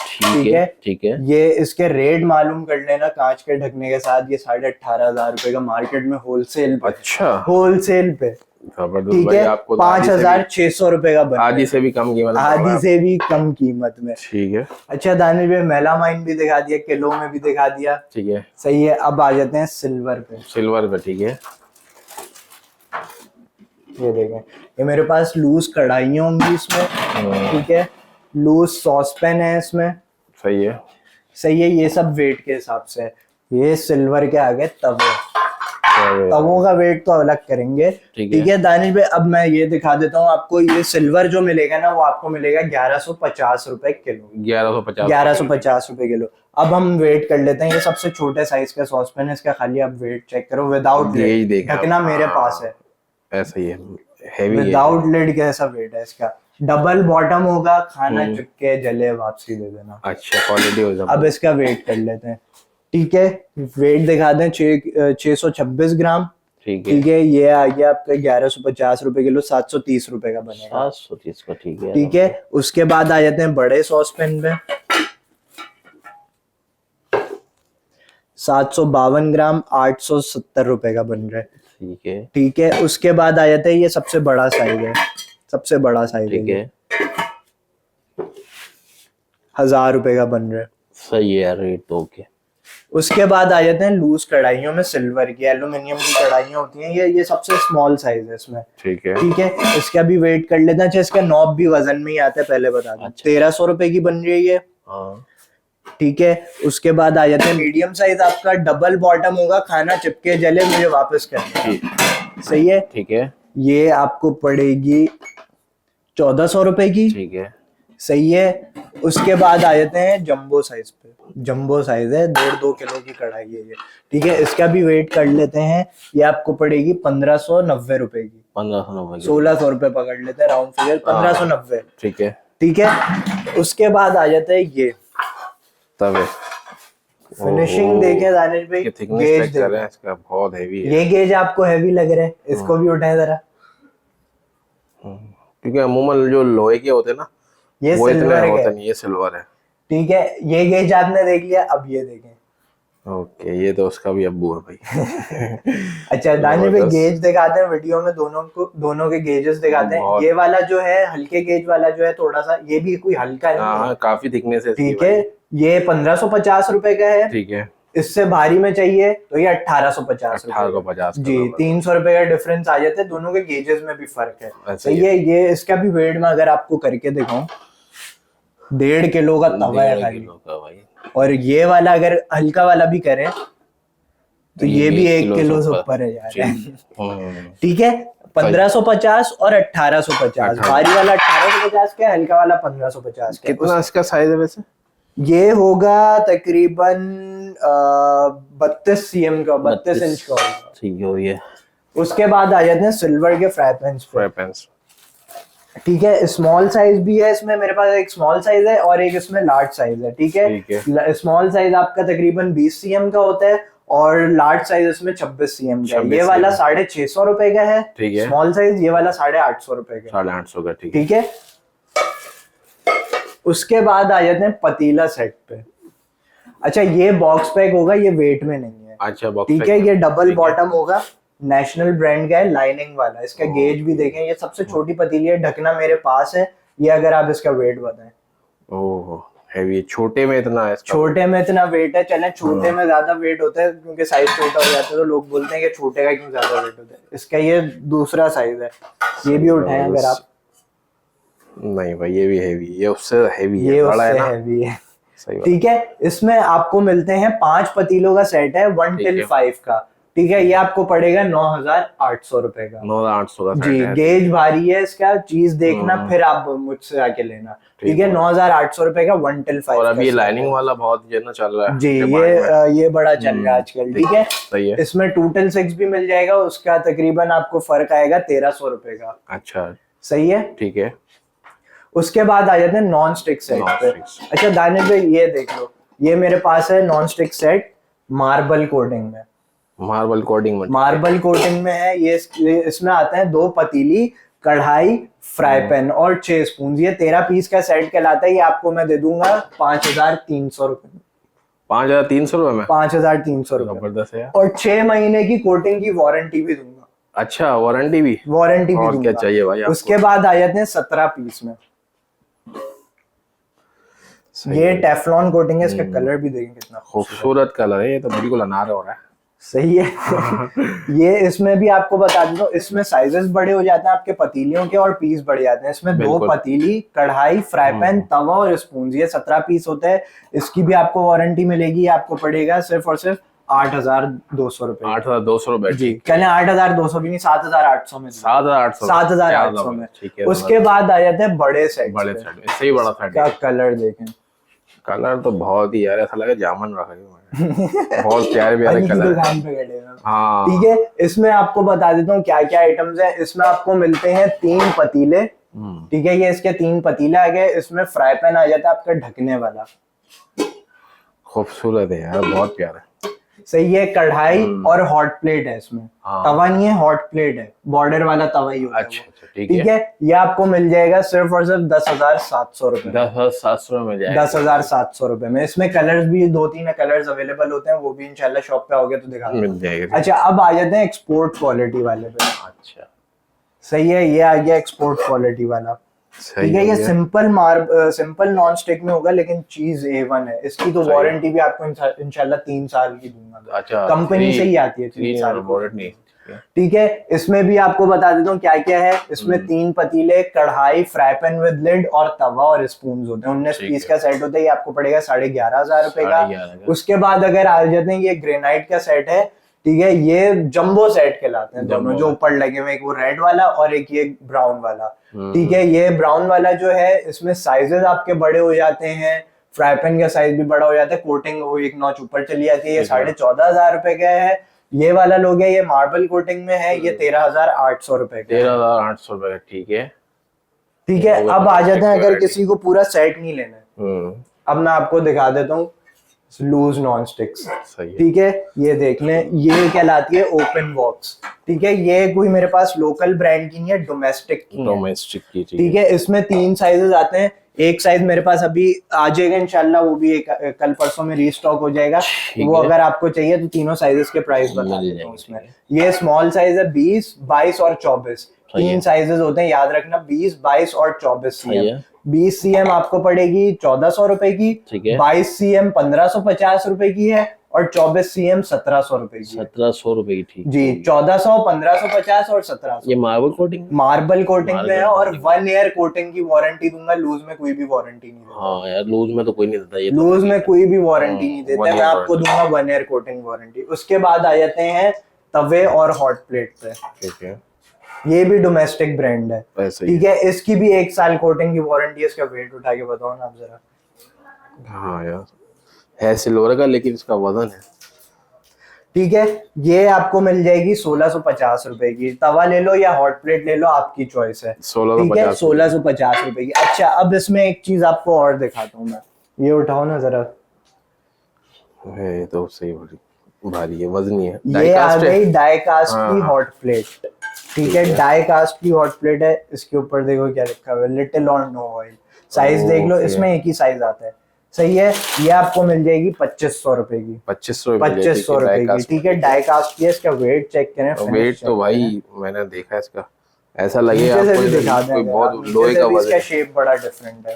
Speaker 1: ठीक है, ये इसके रेट मालूम कर लेना कांच के ढकने के साथ। ये 18,500 रुपए का मार्केट में होलसेल पे। अच्छा, होलसेल पे। ठीक है, 5,600 रुपए का बना,
Speaker 2: आधी से भी कम कीमत,
Speaker 1: आधी से भी कम कीमत में।
Speaker 2: ठीक है।
Speaker 1: अच्छा दानिश भाई, मेलामाइन भी दिखा दिया, किलो में भी दिखा दिया। ठीक है, सही है। अब आ जाते हैं सिल्वर पे।
Speaker 2: सिल्वर पे, ठीक है।
Speaker 1: ये देखें, ये मेरे पास लूज कढ़ाइयाँ होंगी इसमें। ठीक है, लूज सॉसपैन है इसमें। सही है, सही है। ये सब वेट के हिसाब से। ये सिल्वर के आ गए तवे, तवों का वेट तो अलग करेंगे। ठीक है दानिश भाई, अब मैं ये दिखा देता हूँ आपको। ये सिल्वर जो मिलेगा ना, वो आपको मिलेगा 1150 रुपए किलो। 1150 रुपए किलो। अब हम वेट कर लेते हैं। ये सबसे छोटे साइज का सॉसपैन है, इसका खाली आप वेट चेक करो, विदाउट लिड। ढकना मेरे पास है,
Speaker 2: ऐसा ही है, हेवी है,
Speaker 1: विदाउट लिड के ऐसा वेट है इसका। डबल बॉटम होगा, खाना चुपके जले वापसी दे देना। अच्छा, क्वालिटी हो जाए। अब इसका वेट कर लेते हैं। ठीक है, वेट दिखा दें, 626 ग्राम। ठीक है, ये आ गया आपका 1150 रुपए किलो, 730 रुपए का बनेगा। 730 का, ठीक है। ठीक है, उसके बाद आ जाते हैं बड़े सॉसपैन पे। 752 ग्राम, 870 रुपए का बन रहा है। ठीक है, ठीक है। उसके बाद आ जाता है, ये सबसे बड़ा साइज है, सबसे बड़ा साइज है। 1000 रुपए का बन रहा है।
Speaker 2: सही है यार, रेट तो ओके।
Speaker 1: उसके बाद आ जाते हैं लूज कढ़ाइयों में, सिल्वर की एल्यूमिनियम की कढ़ाइयाँ होती हैं, ये सबसे स्मॉल साइज है इसमें।
Speaker 2: ठीक है।
Speaker 1: ठीक है, इसका भी वेट कर लेते हैं। अच्छा, इसका नॉब भी वजन में ही आता है, पहले बता दूं। 1300 रुपए की बन रही है ये।
Speaker 2: हाँ।
Speaker 1: ठीक है, उसके बाद आ जाते हैं मीडियम साइज आपका, डबल बॉटम होगा, खाना चिपके जले मुझे वापस करना। सही है।
Speaker 2: ठीक है।
Speaker 1: ये आपको पड़ेगी 1400 रुपए की।
Speaker 2: ठीक है।
Speaker 1: सही है। उसके बाद आ जाते हैं जंबो साइज पे। जंबो साइज है, 1.5-2 किलो की कढ़ाई है ये। ठीक है, इसका भी वेट कर लेते हैं। ये आपको पड़ेगी 1590 रुपए की।
Speaker 2: 1590।
Speaker 1: 1600 रुपए पकड़ लेते हैं राउंड फिगर, 1590।
Speaker 2: ठीक है।
Speaker 1: ठीक है, उसके बाद आ जाता है ये
Speaker 2: तवे।
Speaker 1: फिनिशिंग देखे दानिश भाई, गेज
Speaker 2: देखें, इसका बहुत हेवी है।
Speaker 1: ये गेज आपको हैवी लग रहा है, इसको भी उठाएं जरा।
Speaker 2: क्योंकि अमूमन जो लोहे के होते हैं ना,
Speaker 1: ये
Speaker 2: वो इतने
Speaker 1: सिल्वर
Speaker 2: होते
Speaker 1: है।
Speaker 2: नहीं, ये सिल्वर है।
Speaker 1: ठीक है, ये गेज आपने देख लिया, अब ये देखें।
Speaker 2: ओके, ये तो उसका भी अब्बू है भाई।
Speaker 1: अच्छा दानिश भाई, गेज दिखाते हैं वीडियो में, दोनों के गेजेस दिखाते हैं। ये वाला जो है हल्के गेज वाला जो है, थोड़ा सा ये भी कोई हल्का नहीं है।
Speaker 2: हाँ, काफी थिकनेस है।
Speaker 1: ठीक है, ये 1550 रुपए का है।
Speaker 2: ठीक है।
Speaker 1: इससे भारी में चाहिए तो ये 1850 रुपए।
Speaker 2: 1850
Speaker 1: जी, 300 रुपए का डिफरेंस आ जाता है, दोनों के गेजेस में भी फर्क है। सही है। ये इसका भी वेट में अगर आपको करके दिखाऊं, 1.5 किलो का तवा है खाली।
Speaker 2: भाई।
Speaker 1: और ये वाला अगर हल्का वाला भी करें तो ये भी 1 किलो से ऊपर है यार। ठीक है, 1550 और 1850। भारी वाला 1850 का है, हल्का वाला 1550 का।
Speaker 2: कितना इसका साइज है वैसे?
Speaker 1: ये होगा तकरीबन 32 cm का, 32 इंच का होगा।
Speaker 2: ठीक है। ये
Speaker 1: उसके बाद आ जाते हैं सिल्वर के फ्राई पैन्स। ठीक है, स्मॉल साइज भी है इसमें, मेरे पास एक स्मॉल साइज है और एक इसमें लार्ज साइज है। ठीक है, स्मॉल साइज आपका तकरीबन 20 cm का होता है और लार्ज साइज इसमें 26 cm का है। ये वाला 650 रुपए का है।
Speaker 2: ठीक है।
Speaker 1: स्मॉल साइज ये वाला 850 रुपए का।
Speaker 2: 850 का।
Speaker 1: ठीक है। उसके बाद आ जाते हैं पतीला सेट पे। अच्छा, ये बॉक्स पैक होगा, ये वेट में नहीं है।
Speaker 2: अच्छा, बॉक्स
Speaker 1: ठीक है, ये डबल बॉटम होगा, नेशनल ब्रांड का है, लाइनिंग वाला। इसका गेज भी देखें, ये सबसे छोटी पतीली है, ढकना मेरे पास है। ये अगर आप इसका वेट बताएं।
Speaker 2: ओह, हैवी। छोटे में इतना है?
Speaker 1: छोटे में इतना वेट है। चले, छोटे में ज्यादा वेट होता है क्योंकि साइज छोटा हो जाता है, तो लोग बोलते हैं कि छोटे का क्यों ज्यादा वेट होता है। इसका ये दूसरा साइज है, ये भी उठाएं अगर आप। नहीं
Speaker 2: भाई, ये भी हैवी, ये उससे हैवी है,
Speaker 1: ये
Speaker 2: बड़ा है
Speaker 1: उससे
Speaker 2: ना?
Speaker 1: हैवी है।
Speaker 2: सही बात।
Speaker 1: ठीक है, इसमें आपको मिलते हैं 5 पतीलों का सेट है, 1 till 5 का। ठीक है, ये आपको पड़ेगा 9800 रुपए का।
Speaker 2: 9800 का
Speaker 1: जी, गेज भारी है इसका, चीज देखना फिर आप मुझसे आके लेना। ठीक है, 9800 रुपए का 1 till 5।
Speaker 2: और अभी ये लाइनिंग वाला बहुत जो ना चल रहा है।
Speaker 1: जी, ये बड़ा चल रहा है आजकल। ठीक है,
Speaker 2: सही है।
Speaker 1: इसमें 2 till 6 भी मिल जाएगा, उसका तकरीबन आपको फर्क आएगा 1300 रुपए का।
Speaker 2: अच्छा,
Speaker 1: सही है।
Speaker 2: ठीक है।
Speaker 1: उसके बाद आ जाते हैं नॉन स्टिक सेट पे। अच्छा दानिश भाई, ये देख लो, ये मेरे पास है non stick set, marble coating में।
Speaker 2: मार्बल
Speaker 1: कोटिंग में है ये। इसमें आते हैं 2 पतीली, कढ़ाई, फ्राई पैन और 6 स्पून। ये 13 पीस का सेट कहलाता है। ये आपको मैं दे दूंगा 5300 रुपए।
Speaker 2: 5300 रुपए में?
Speaker 1: 5300 रुपए।
Speaker 2: जबरदस्त है।
Speaker 1: और 6 महीने की कोटिंग की वारंटी भी दूंगा।
Speaker 2: अच्छा, वारंटी भी
Speaker 1: दूंगा।
Speaker 2: क्या चाहिए भाई आपको?
Speaker 1: उसके बाद आ जाते हैं 17 पीस में। ये टेफलॉन कोटिंग है, इसका कलर भी देखें कितना
Speaker 2: खूबसूरत कलर है। ये तो बिल्कुल अनार हो रहा है।
Speaker 1: सही है। ये इसमें भी आपको बता दूं, इसमें साइजेस बड़े हो जाते हैं आपके पतीलियों के और पीस बढ़ जाते हैं। इसमें 2 पतीली, कढ़ाई, फ्राई पैन, तवा और स्पून, ये 17 पीस होते हैं। इसकी भी आपको वारंटी मिलेगी। आपको पड़ेगा सिर्फ और सिर्फ 8200 रुपए।
Speaker 2: 8200 रुपए?
Speaker 1: जी, चले 8200 भी नहीं, 7800 में। 7800 में। उसके बाद आ जाते हैं बड़े सेट।
Speaker 2: इससे ही बड़ा सेट
Speaker 1: का कलर देखें,
Speaker 2: कलर तो बहुत ही यार, ऐसा लगे जामुन रखा है। बहुत प्यारे कलर
Speaker 1: दुकान पे खड़े हैं।
Speaker 2: हाँ।
Speaker 1: ठीक है, इसमें आपको बता देता हूँ क्या क्या आइटम्स हैं। इसमें आपको मिलते हैं 3 पतीले। ठीक है, ये इसके 3 पतीले आ गए। इसमें फ्राई पैन आ जाता है आपका ढकने वाला।
Speaker 2: खूबसूरत है यार, बहुत प्यारा।
Speaker 1: सही है। कढ़ाई और हॉट प्लेट है इसमें। तवा नहीं है, हॉट प्लेट है, बॉर्डर वाला तवा ही होता है।
Speaker 2: अच्छा,
Speaker 1: ठीक है। ये आपको मिल जाएगा सिर्फ और सिर्फ 10,700 रुपए।
Speaker 2: 10,700 में मिल जाएगा।
Speaker 1: 10,700 रुपए में। इसमें कलर्स भी 2-3 कलर्स अवेलेबल होते हैं, वो भी इंशाल्लाह शॉप पे आओगे तो दिखा
Speaker 2: मिल जाएगा।
Speaker 1: अच्छा, अब आ जाते हैं एक्सपोर्ट क्वालिटी वाले पे।
Speaker 2: अच्छा,
Speaker 1: सही है, ये आ गया एक्सपोर्ट क्वालिटी वाला। ठीक है। ये सिंपल नॉन स्टिक में होगा, लेकिन चीज A1 है। इसकी तो वारंटी भी आपको इंशाल्लाह 3 साल की दूंगा।
Speaker 2: अच्छा,
Speaker 1: कंपनी से ही आती है 3 साल की
Speaker 2: वारंटी।
Speaker 1: ठीक है। इसमें भी आपको बता देता हूँ क्या क्या है। इसमें 3 पतीले, कढ़ाई, फ्राई पैन विद लिड और तवा और स्पून होते हैं। 19 पीस का सेट होता है। ये आपको पड़ेगा 11,500 रुपए का। उसके बाद अगर आ जाते हैं, ये ग्रेनाइट का सेट है। ठीक है। ये जंबो सेट कहलाते हैं दोनों, जो ऊपर लगे हुए, एक वो रेड वाला और एक ये ब्राउन वाला। ठीक है। ये ब्राउन वाला जो है, इसमें साइजेस आपके बड़े हो जाते हैं। फ्राई पैन का साइज भी बड़ा हो जाता है। कोटिंग वो एक नॉच ऊपर चली जाती है। ये 14,500 रुपए का है। ये वाला लोग है, ये मार्बल कोटिंग में है। ये 13,800 रुपए का।
Speaker 2: 13,800 रुपए का। ठीक है।
Speaker 1: ठीक है। अब आ जाते हैं, अगर किसी को पूरा सेट नहीं लेना है, अब मैं आपको दिखा देता हूँ लूज नॉन स्टिक्स। ठीक है। ये देख लें, ये कहलाती है ओपन बॉक्स। ठीक है। ये कोई मेरे पास लोकल ब्रांड की नहीं है, डोमेस्टिक की। ठीक है। इसमें 3 साइजेस आते हैं। एक साइज मेरे पास अभी आ जाएगा इंशाल्लाह, वो भी कल परसों में रीस्टॉक हो जाएगा। वो अगर आपको चाहिए तो तीनों साइजेस के प्राइस बता देता हूँ उसमें। ये स्मॉल साइज है 20, 22 और 24। 3 साइजेस होते हैं, याद रखना, 20, 22 और 24 CM। 20 CM आपको पड़ेगी 1,400 रुपए की। 22 CM 1,550 रुपए की है और 24 CM 1,700 रुपए की।
Speaker 2: 1,700 रुपए की। ठीक
Speaker 1: जी। 1,400, 1,550 और 1,700।
Speaker 2: ये मार्बल कोटिंग
Speaker 1: में है और 1 ईयर कोटिंग की वारंटी दूंगा। लूज में कोई भी वारंटी नहीं देता।
Speaker 2: हाँ यार, लूज में तो कोई नहीं देता। ये
Speaker 1: लूज में कोई भी वारंटी नहीं देता। मैं आपको दूंगा 1 ईयर कोटिंग वारंटी। उसके बाद आ जाते हैं तवे और हॉट प्लेट पे। ठीक है। ये भी डोमेस्टिक ब्रांड है। ठीक है। इसकी भी 1 साल कोटिंग की वारंटी है। इसका वेट उठा के बताओ ना आप जरा।
Speaker 2: हाँ यार, है सिल्वर का, लेकिन इसका वजन है।
Speaker 1: ठीक है। ये आपको मिल जाएगी 1,650 रुपए की। तवा ले लो या हॉट प्लेट ले लो, आपकी चॉइस है। ठीक है। 1,650 रुपए की। अच्छा, अब इसमें एक चीज आपको और दिखाता हूँ मैं। ये उठाओ ना जरा।
Speaker 2: ये तो सही भारी है, वजनी है।
Speaker 1: ये आ गई डाई कास्ट की हॉट प्लेट। ठीक है। डाई कास्ट की हॉट प्लेट है। इसके ऊपर देखो क्या लिखा हुआ है, लिटिल और नो ऑयल। साइज देख लो, इसमें एक ही साइज आता है। सही है। ये आपको मिल जाएगी 2,500 रुपए की।
Speaker 2: 2,500
Speaker 1: रुपए की। ठीक है। डाई कास्ट की है। इसका वेट चेक करें।
Speaker 2: वेट तो भाई मैंने देखा है इसका, ऐसा लगेगा आपको कोई बहुत लोहे का वजन।
Speaker 1: इसका शेप बड़ा डिफरेंट है।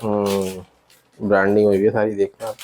Speaker 2: ब्रांडिंग हुई है सारी, देखना।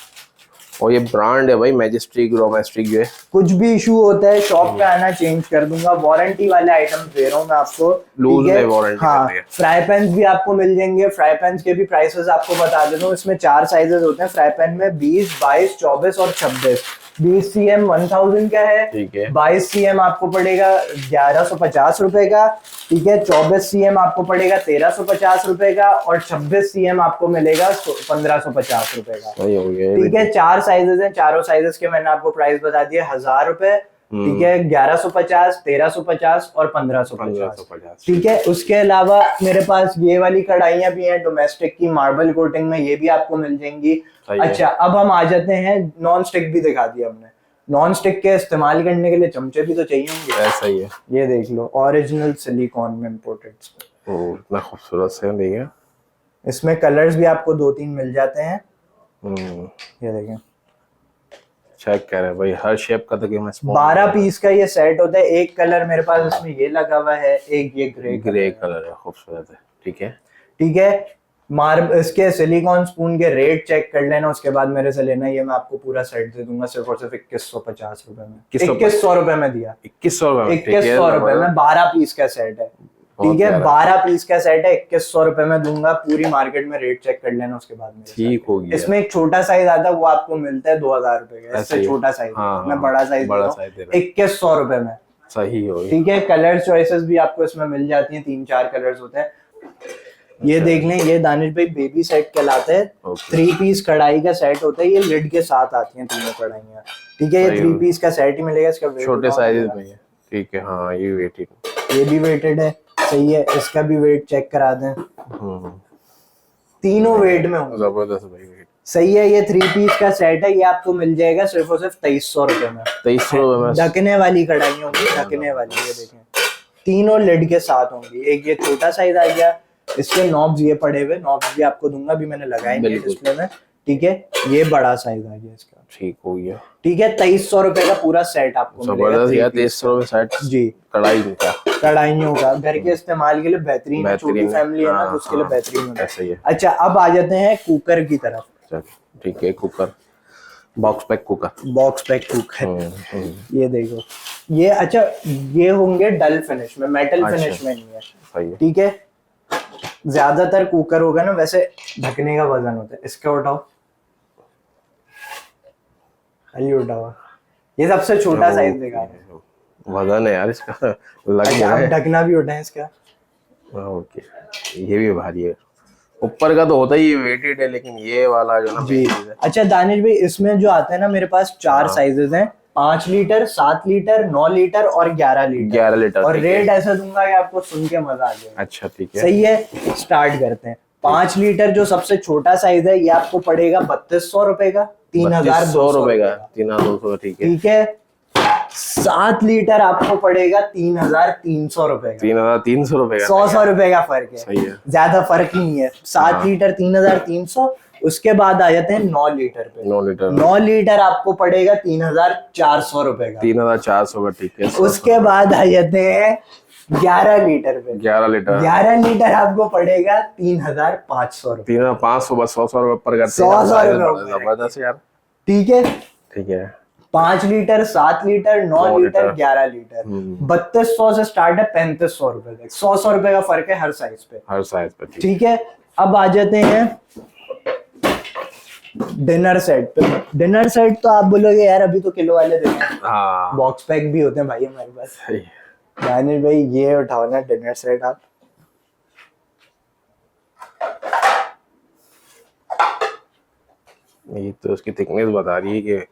Speaker 2: और ये ब्रांड है भाई, मैजेस्टिक, डोमेस्टिक जो है।
Speaker 1: कुछ भी इशू होता है शॉप पे आना, चेंज कर दूंगा। वारंटी वाले आइटम दे रहा हूँ मैं आपको।
Speaker 2: लूज में वारंटी।
Speaker 1: हाँ। फ्राई पैन भी आपको मिल जाएंगे। फ्राई पैन के भी प्राइसेस आपको बता देता हूँ। इसमें 4 साइजेस होते हैं फ्राई पैन में, 20, 22, 24 और 26। 20 CM 1,000 का है।
Speaker 2: ठीक है।
Speaker 1: 22 CM आपको पड़ेगा 1,150 रुपए का। ठीक है। 24 CM आपको पड़ेगा 1,350 रुपए का और 26 CM आपको मिलेगा 1,550 रुपए का। ठीक है। 4 साइजेस हैं। चारों साइजेस के मैंने आपको प्राइस बता दिए। 1,000 रुपए। ठीक है। 1,150, 1,350 और 1,550। ठीक है। उसके अलावा मेरे पास ये वाली कढ़ाइयां भी हैं डोमेस्टिक की, मार्बल कोटिंग में। ये भी आपको मिल जाएंगी। अच्छा, अब हम आ जाते हैं, नॉन स्टिक भी दिखा दिया हमने। नॉन स्टिक के इस्तेमाल करने के लिए चमचे भी तो चाहिए होंगे।
Speaker 2: ऐसा ही है।
Speaker 1: ये देख लो, ओरिजिनल सिलिकॉन में इंपोर्टेड।
Speaker 2: इतना खूबसूरत से देखिए।
Speaker 1: इसमें कलर्स भी आपको 2-3 मिल जाते हैं। ये देखें,
Speaker 2: चेक कर रहे भाई, हर शेप का तकरीबन
Speaker 1: 12 पीस का ये सेट होता है। एक कलर मेरे पास इसमें ये लगा हुआ है, एक ये ग्रे
Speaker 2: कलर है, खूबसूरत है। ठीक है।
Speaker 1: ठीक है। इसके सिलिकॉन स्पून के रेट चेक कर लेना, उसके बाद मेरे से लेना। ये मैं आपको पूरा सेट दे दूंगा सिर्फ और सिर्फ 2,150 रुपए में। 2,100 रुपए में दिया। 2,100 रुपए में 12 पीस का सेट है। ठीक है। 12 पीस का सेट है, 2,100 रुपए में दूंगा। पूरी मार्केट में रेट चेक कर लेना, उसके बाद
Speaker 2: ठीक हो गया।
Speaker 1: इसमें एक छोटा साइज आता है, वो आपको मिलता है 2,000 रुपए का। इससे छोटा साइज। मैं बड़ा साइज 2,100 रुपए में।
Speaker 2: सही हो।
Speaker 1: ठीक है। कलर चॉइसेस भी आपको इसमें मिल जाती हैं। 3-4 कलर्स होते हैं। ये देख लें, ये दानिश भाई बेबी सेट कहलाता है। 3 पीस कढ़ाई का सेट होता है। ये लिड के साथ आती हैं तीनों कढ़ाइयाँ। ठीक है। ये 3 पीस का सेट ही मिलेगा। इसका वेट
Speaker 2: छोटे साइज में है। ठीक है। हाँ, ये वेटेड,
Speaker 1: ये भी वेटेड है। सही है। इसका भी वेट चेक करा दें। तीनों वेट में होंगे।
Speaker 2: जबरदस्त भाई वेट।
Speaker 1: सही है। ये 3 पीस का सेट है। ये आपको मिल जाएगा सिर्फ और सिर्फ 2,300 रुपए में।
Speaker 2: 2,300 रुपए में।
Speaker 1: ढकने वाली कढ़ाई होंगी, ढकने वाली। ये देखें, तीनों लिड के साथ होंगी। एक ये छोटा साइज आ गया। इसके नॉब्स ये पड़े हुए, नॉब्स भी आपको दूंगा, भी मैंने लगाए नहीं डिस्प्ले में। ठीक है। ये बड़ा साइज आ गया इसका।
Speaker 2: ठीक हो गया।
Speaker 1: ठीक है। 2,300 रुपए का पूरा सेट आपको मिलेगा।
Speaker 2: जबरदस्त यार, 2,300 रुपए सेट।
Speaker 1: जी।
Speaker 2: कढ़ाई का।
Speaker 1: कढ़ाइयों का घर के इस्तेमाल के लिए बेहतरीन है, छोटी फैमिली है ना तो उसके लिए बेहतरीन होता
Speaker 2: है।
Speaker 1: अच्छा अब आ जाते हैं कुकर की तरफ।
Speaker 2: ठीक है, कुकर, बॉक्स पैक कुकर।
Speaker 1: ये देखो, ये अच्छा ये होंगे डल फिनिश में, मेटल फिनिश में नहीं है।
Speaker 2: सही है।
Speaker 1: ठीक है, ज्यादातर कुकर होगा ना वैसे ढकने का वजन होता है। इसका उठाओ, खाली उठाओ, ये सबसे छोटा साइज दिखा रहे हैं।
Speaker 2: वजन है यार इसका, लग
Speaker 1: अच्छा,
Speaker 2: रहा
Speaker 1: अब
Speaker 2: है।
Speaker 1: ढकना भी उठाएं इसका।
Speaker 2: ओके, ये भी भारी है। ऊपर का तो होता ही वेटेड है, लेकिन ये वाला जो ना
Speaker 1: जी। अच्छा दानिश भाई, इसमें जो आता है ना मेरे पास 4 साइजेस हैं, 5 लीटर, 7 लीटर, 9 लीटर और 11 लीटर।
Speaker 2: 11 लीटर।
Speaker 1: और रेट ऐसा दूंगा कि आपको सुन के मजा आ जाएगा।
Speaker 2: अच्छा ठीक है,
Speaker 1: सही है, स्टार्ट करते हैं। 5 लीटर जो सबसे छोटा साइज है, ये आपको पड़ेगा 3200 रुपए का, 3200 रुपए का,
Speaker 2: 3200। ठीक है,
Speaker 1: ठीक है। 7 लीटर आपको पड़ेगा 3300 रुपए का,
Speaker 2: 3300 रुपए का।
Speaker 1: 100 रुपए का फर्क है।
Speaker 2: सही है,
Speaker 1: ज्यादा फर्क नहीं है। 7 लीटर 3300। उसके बाद आ जाते हैं 9 लीटर पे। 9 लीटर आपको पड़ेगा 3400 रुपए का,
Speaker 2: 3400 का। ठीक है,
Speaker 1: उसके बाद आ जाते हैं 11 लीटर पे।
Speaker 2: 11 लीटर
Speaker 1: आपको पड़ेगा 3500 रुपए।
Speaker 2: 3500, बस 100 रुपए ऊपर करते
Speaker 1: 100 रुपए
Speaker 2: जबरदस्त यार।
Speaker 1: ठीक है,
Speaker 2: ठीक है।
Speaker 1: 5 लीटर, 7 लीटर, 9 लीटर, 11 लीटर। 3200 से स्टार्ट है 3500 रुपए तक। 100 रुपए का फर्क है हर साइज पे। ठीक है, अब आ जाते हैं डिनर सेट पे। डिनर सेट तो आप बोलोगे यार अभी तो किलो वाले देते हैं, बॉक्स पैक भी होते हैं भाई हमारे पास। दानिश भाई ये उठाओ ना डिनर सेट आप।
Speaker 2: ये तो उसकी थिकनेस बता रही है कि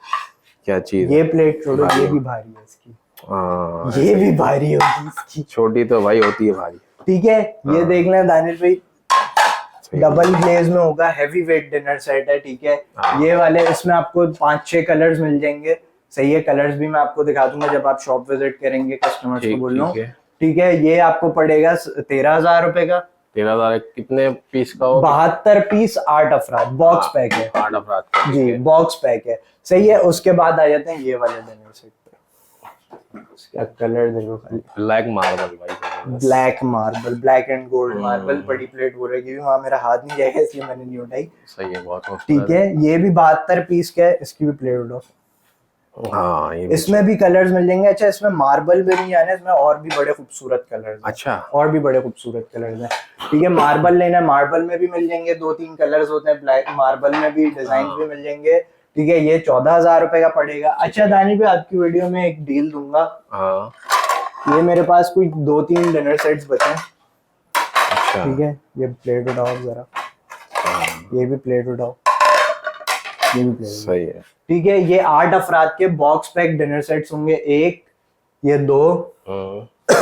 Speaker 2: क्या चीज।
Speaker 1: ये प्लेट छोड़ो, ये भी भारी है इसकी। ये भी भारी होगी इसकी।
Speaker 2: छोटी तो भाई होती है भारी।
Speaker 1: ठीक है, ये देख लें दानिश भाई, डबल ग्लेज में होगा, हैवी वेट डिनर सेट है। ठीक है, ये वाले इसमें आपको 5-6 कलर्स मिल जाएंगे। सही है, कलर्स भी मैं आपको दिखा दूंगा जब आप शॉप विजिट करेंगे, कस्टमर्स को बोल रहा हूँ। ठीक है, ये आपको पड़ेगा 13,000 रुपए का।
Speaker 2: 13,000 कितने पीस का हो?
Speaker 1: 72 पीस, 8 अफराद, बॉक्स पैक है।
Speaker 2: 8 अफराद का
Speaker 1: जी, बॉक्स पैक है। सही है, उसके बाद आ जाते हैं ये वाले डिनर सेट पे। इसका कलर देखो,
Speaker 2: ब्लैक मार्बल भाई,
Speaker 1: black marble, black and gold marble. बड़ी प्लेट हो रही है, वहाँ मेरा हाथ नहीं जाएगा इसलिए मैंने नहीं उठाई।
Speaker 2: सही है, बहुत
Speaker 1: ठीक है, ये भी 72 पीस का है, इसकी भी प्लेट उठाओ।
Speaker 2: हाँ, ये
Speaker 1: इसमें भी कलर्स मिल जाएंगे। अच्छा, इसमें मार्बल में नहीं आने, इसमें और भी बड़े खूबसूरत कलर्स।
Speaker 2: अच्छा,
Speaker 1: और भी बड़े खूबसूरत कलर्स हैं। ठीक है, मार्बल लेना है, मार्बल में भी मिल जाएंगे, 2-3 कलर्स होते हैं। ब्लैक मार्बल में भी डिजाइन भी मिल जाएंगे। ठीक है, ये 14,000 रुपए का पड़ेगा। अच्छा दानिश भाई, आपकी वीडियो में एक डील दूंगा। ये मेरे पास कोई 2-3 डिनर सेट्स बचे हैं।
Speaker 2: अच्छा,
Speaker 1: ठीक है, ये प्लेट उठाओ जरा, ये भी प्लेट उठाओ, ये भी प्लेट।
Speaker 2: सही है।
Speaker 1: ठीक है, ये 8 अफराद के बॉक्स पैक डिनर सेट्स होंगे। 1, ये 2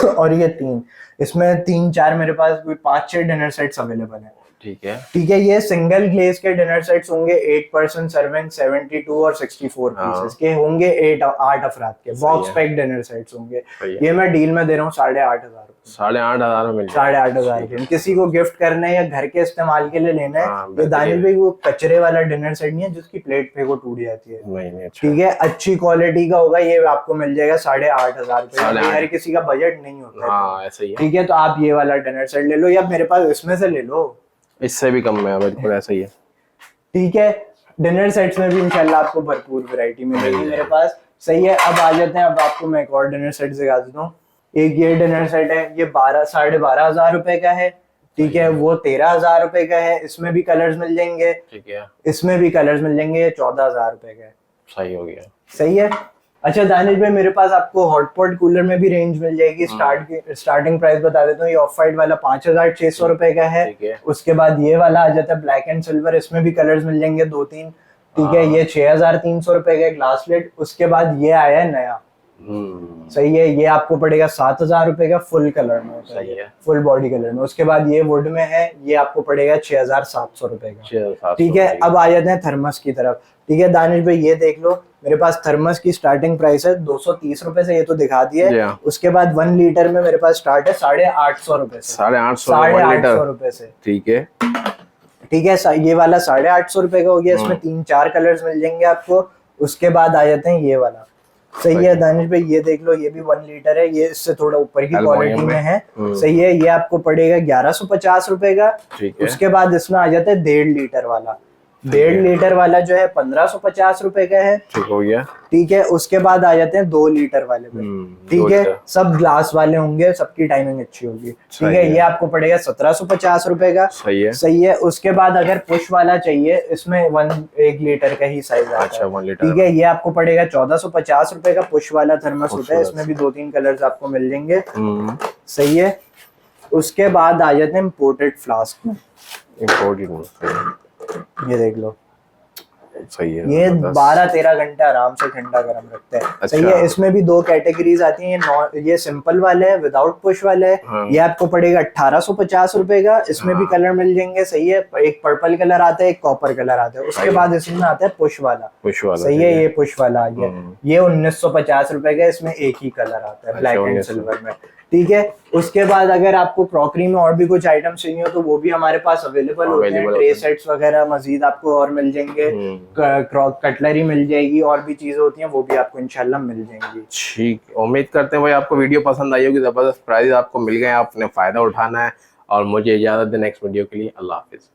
Speaker 1: और ये 3। इसमें 3-4 मेरे पास कोई 5-6 डिनर सेट्स अवेलेबल हैं।
Speaker 2: ठीक है,
Speaker 1: ठीक है, ये सिंगल ग्लेज के डिनर सेट्स होंगे। 8 पर्सन सर्विंग, 72 और 64 पीसेस के होंगे। 8 अफराद के बॉक्स पैक डिनर सेट्स होंगे। ये मैं डील में दे रहा हूँ 8,500 रुपए।
Speaker 2: 8,500 में मिल
Speaker 1: 8,500 किसी को गिफ्ट करना है या घर के इस्तेमाल के लिए लेना है। ये दानिश भाई वो कचरे वाला डिनर सेट नहीं है जिसकी प्लेट पे को टूट जाती है।
Speaker 2: नहीं,
Speaker 1: ठीक है, अच्छी क्वालिटी का होगा। ये आपको मिल जाएगा 8,500 रुपए। हर किसी का बजट नहीं होता है।
Speaker 2: ऐसा ही है।
Speaker 1: ठीक है, तो आप ये वाला डिनर सेट ले लो या मेरे पास इसमें से ले लो,
Speaker 2: इससे भी कम है बिल्कुल, ऐसा ही है।
Speaker 1: ठीक है, डिनर सेट्स में भी इंशाल्लाह आपको भरपूर वैरायटी मिलेगी मेरे पास। सही है, अब आ जाते हैं। अब आपको मैं एक और डिनर सेट दिखा देता हूँ। एक ये डिनर सेट है, ये 12,500 रुपए का है। ठीक है, वो 13,000 रुपए का है। इसमें भी कलर्स मिल जाएंगे।
Speaker 2: ठीक है,
Speaker 1: इसमें भी कलर्स मिल जाएंगे। ये 14,000 रुपए का है।
Speaker 2: सही हो गया।
Speaker 1: सही है। अच्छा दानिश भाई, मेरे पास आपको हॉटपॉट कूलर में भी रेंज मिल जाएगी। स्टार्टिंग प्राइस बता देता हूँ। ये ऑफ वाइट वाला 5,600 रुपए का है। उसके बाद ये वाला आ जाता है ब्लैक एंड सिल्वर। इसमें भी कलर्स मिल जाएंगे 2-3। ठीक है, ये 6,300 रुपए का ग्लास प्लेट। उसके बाद ये आया है नया। सही है, ये आपको पड़ेगा 7,000 रुपए का, फुल कलर में होता है, फुल बॉडी कलर में। उसके बाद ये वुड में है, ये आपको पड़ेगा 6,700 रुपए का। ठीक है, अब आ जाते हैं थर्मस की तरफ। ठीक है दानिश भाई, ये देख लो, मेरे पास थर्मस की स्टार्टिंग प्राइस है 230 रुपए से, ये तो दिखा दिया। उसके बाद 1 लीटर में मेरे पास स्टार्ट है 850 रुपए से। 850 रुपए से।
Speaker 2: ठीक है,
Speaker 1: ठीक है, ये वाला 850 रुपए का हो गया। इसमें 3-4 कलर्स मिल जाएंगे आपको। उसके बाद आ जाते हैं ये वाला, सही है दानिश भाई, ये देख लो, ये भी 1 लीटर है, ये इससे थोड़ा ऊपर की क्वालिटी में है। सही है, ये आपको पड़ेगा 1150 रुपए का।
Speaker 2: ठीक है।
Speaker 1: उसके बाद इसमें आ जाता है 1.5 लीटर वाला। 1.5 लीटर वाला जो है 1550 रुपए का है।
Speaker 2: ठीक हो गया।
Speaker 1: ठीक है, उसके बाद आ जाते हैं 2 लीटर वाले पे।
Speaker 2: 2
Speaker 1: ठीक है,
Speaker 2: लीटर।
Speaker 1: सब ग्लास वाले होंगे, सबकी टाइमिंग अच्छी होगी। ठीक है, ये आपको पड़ेगा 1750 रुपए का।
Speaker 2: सही है।
Speaker 1: सही है, उसके बाद अगर पुश वाला चाहिए, इसमें 1 लीटर का ही साइज आता है।
Speaker 2: अच्छा 1 लीटर।
Speaker 1: ठीक है, ये आपको पड़ेगा 1450 रुपए का। पुश वाला थर्मस होता है, इसमें भी 2-3 कलर्स आपको मिल जाएंगे। सही है, उसके बाद आ जाते हैं इम्पोर्टेड फ्लास्क में। ये देख लो,
Speaker 2: सही है,
Speaker 1: ये 12-13 घंटे आराम से ठंडा गर्म रखते हैं।
Speaker 2: अच्छा।
Speaker 1: सही है, इसमें भी 2 कैटेगरीज आती हैं। ये सिंपल वाले है, विदाउट पुश वाले है।
Speaker 2: हाँ।
Speaker 1: ये आपको पड़ेगा 1850 रुपए का। इसमें भी कलर मिल जाएंगे। सही है, एक पर्पल कलर आता है, एक कॉपर कलर आता है। उसके बाद इसमें आता है पुश वाला। सही है, ये पुश वाला आ गया। ये 1950 रुपए का, इसमें एक ही कलर आता है, ब्लैक एंड सिल्वर में। ठीक है, उसके बाद अगर आपको क्रॉकरी में और भी कुछ आइटम चाहिए हो तो वो भी हमारे पास अवेलेबल होते हैं। ट्रे सेट्स वगैरह मजीद आपको और मिल जाएंगे। कटलरी मिल जाएगी, और भी चीजें होती हैं वो भी आपको इंशाल्लाह मिल जाएंगी।
Speaker 2: ठीक, उम्मीद करते हैं भाई आपको वीडियो पसंद आई होगी। जबरदस्त प्राइस आपको मिल गए, आपने फायदा उठाना है। और मुझे इजाजत दें नेक्स्ट वीडियो के लिए। अल्लाह हाफिज।